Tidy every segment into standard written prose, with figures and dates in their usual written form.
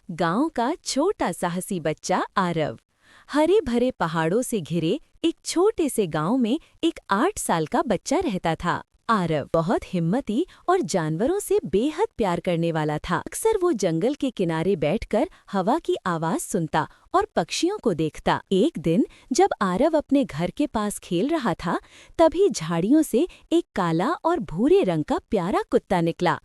गांव का छोटा साहसी बच्चा आरव। हरे भरे पहाड़ों से घिरे एक छोटे से गांव में एक 8 साल का बच्चा रहता था। आरव बहुत हिम्मती और जानवरों से बेहद प्यार करने वाला था। अक्सर वो जंगल के किनारे बैठकर हवा की आवाज सुनता और पक्षियों को देखता। एक दिन जब आरव अपने घर के पास खेल रहा था, तभी झाड़ियों से एक काला और भूरे रंग का प्यारा कुत्ता निकला।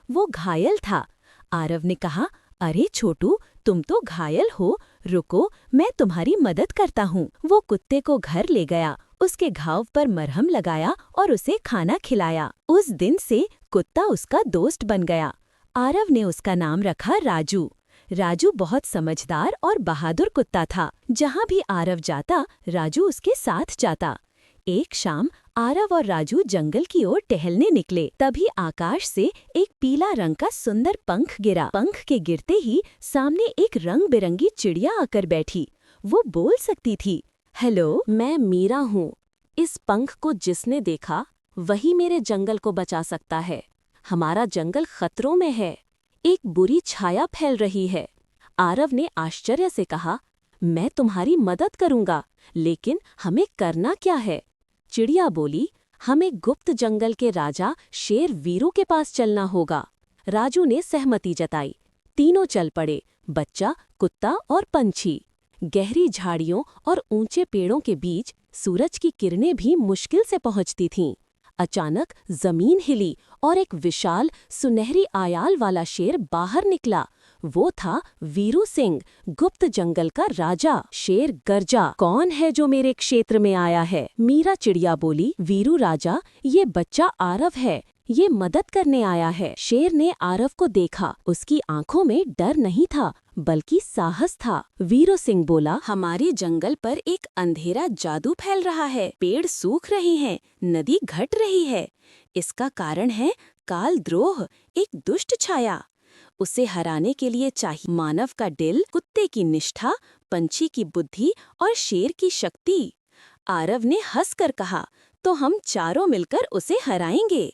वो घायल था। आरव ने कहा, अरे छोटू, तुम तो घायल हो, रुको, मैं तुम्हारी मदद करता हूँ। वो कुत्ते को घर ले गया, उसके घाव पर मरहम लगाया और उसे खाना खिलाया। उस दिन से कुत्ता उसका दोस्त बन गया। आरव ने उसका नाम रखा राजू। राजू बहुत समझदार और बहादुर कुत्ता था। जहाँ भी आरव जाता, राजू उसके साथ जाता। एक शाम आरव और राजू जंगल की ओर टहलने निकले। तभी आकाश से एक पीला रंग का सुंदर पंख गिरा। पंख के गिरते ही सामने एक रंग बिरंगी चिड़िया आकर बैठी। वो बोल सकती थी, हेलो, मैं मीरा हूँ। इस पंख को जिसने देखा, वही मेरे जंगल को बचा सकता है। हमारा जंगल खतरों में है। एक बुरी छाया फैल रही है। आरव ने आश्चर्य से कहा, मैं तुम्हारी मदद करूंगा, लेकिन हमें करना क्या है? चिड़िया बोली, हमें गुप्त जंगल के राजा शेर वीरू के पास चलना होगा। राजू ने सहमति जताई। तीनों चल पड़े, बच्चा, कुत्ता और पंछी। गहरी झाड़ियों और ऊंचे पेड़ों के बीच सूरज की किरणें भी मुश्किल से पहुंचती थीं। अचानक जमीन हिली और एक विशाल सुनहरी आयाल वाला शेर बाहर निकला। वो था वीरू सिंह, गुप्त जंगल का राजा। शेर गरजा, कौन है जो मेरे क्षेत्र में आया है? मीरा चिड़िया बोली, वीरू राजा, ये बच्चा आरव है, ये मदद करने आया है। शेर ने आरव को देखा। उसकी आंखों में डर नहीं था, बल्कि साहस था। वीरू सिंह बोला, हमारे जंगल पर एक अंधेरा जादू फैल रहा है। पेड़ सूख रहे हैं, नदी घट रही है। इसका कारण है कालद्रोह, एक दुष्ट छाया। उसे हराने के लिए चाहिए मानव का दिल, कुत्ते की निष्ठा, पंछी की बुद्धि और शेर की शक्ति। आरव ने हंसकर कहा, तो हम चारों मिलकर उसे हराएंगे।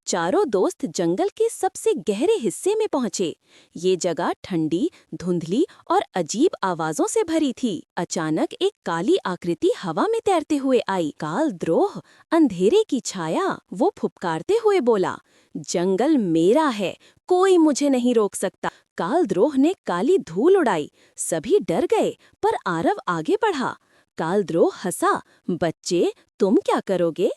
चारों दोस्त जंगल के सबसे गहरे हिस्से में पहुंचे। ये जगह ठंडी, धुंधली और अजीब आवाजों से भरी थी। अचानक एक काली आकृति हवा में तैरते हुए आई। कालद्रोह, अंधेरे की छाया। वो फुफकारते हुए बोला, जंगल मेरा है, कोई मुझे नहीं रोक सकता। कालद्रोह ने काली धूल उड़ाई। सभी डर गए, पर आरव आगे बढ़ा। कालद्रोह हंसा, बच्चे, तुम क्या करोगे?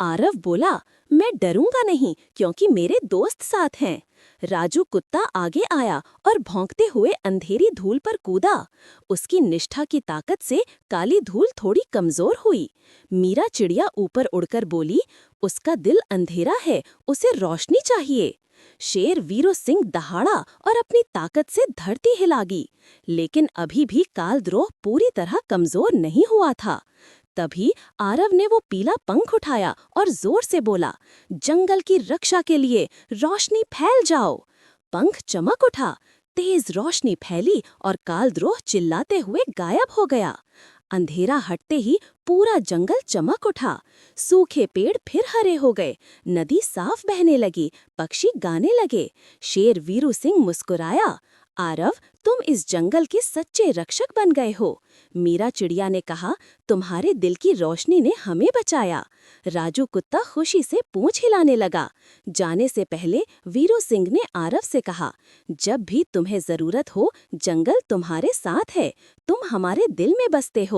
आरव बोला, मैं डरूंगा नहीं, क्योंकि मेरे दोस्त साथ हैं। राजू कुत्ता आगे आया और भौंकते हुए अंधेरी धूल पर कूदा। उसकी निष्ठा की ताकत से काली धूल थोड़ी कमजोर हुई। मीरा चिड़िया ऊपर उड़कर बोली, उसका दिल अंधेरा है, उसे रोशनी चाहिए। शेर वीरू सिंह दहाड़ा और अपनी ताकत से धरती हिलागी, लेकिन अभी भी कालद्रोह पूरी तरह कमजोर नहीं हुआ था। तभी आरव ने वो पीला पंख उठाया और जोर से बोला, जंगल की रक्षा के लिए रोशनी फैल जाओ। पंख चमक उठा, तेज रोशनी फैली और कालद्रोह चिल्लाते हुए गायब हो गया। अंधेरा हटते ही पूरा जंगल चमक उठा। सूखे पेड़ फिर हरे हो गए, नदी साफ बहने लगी, पक्षी गाने लगे। शेर वीरू सिंह मुस्कुराया, आरव, तुम इस जंगल के सच्चे रक्षक बन गए हो। मीरा चिड़िया ने कहा, तुम्हारे दिल की रोशनी ने हमें बचाया। राजू कुत्ता खुशी से पूंछ हिलाने लगा। जाने से पहले वीरू सिंह ने आरव से कहा, जब भी तुम्हें जरूरत हो, जंगल तुम्हारे साथ है, तुम हमारे दिल में बसते हो।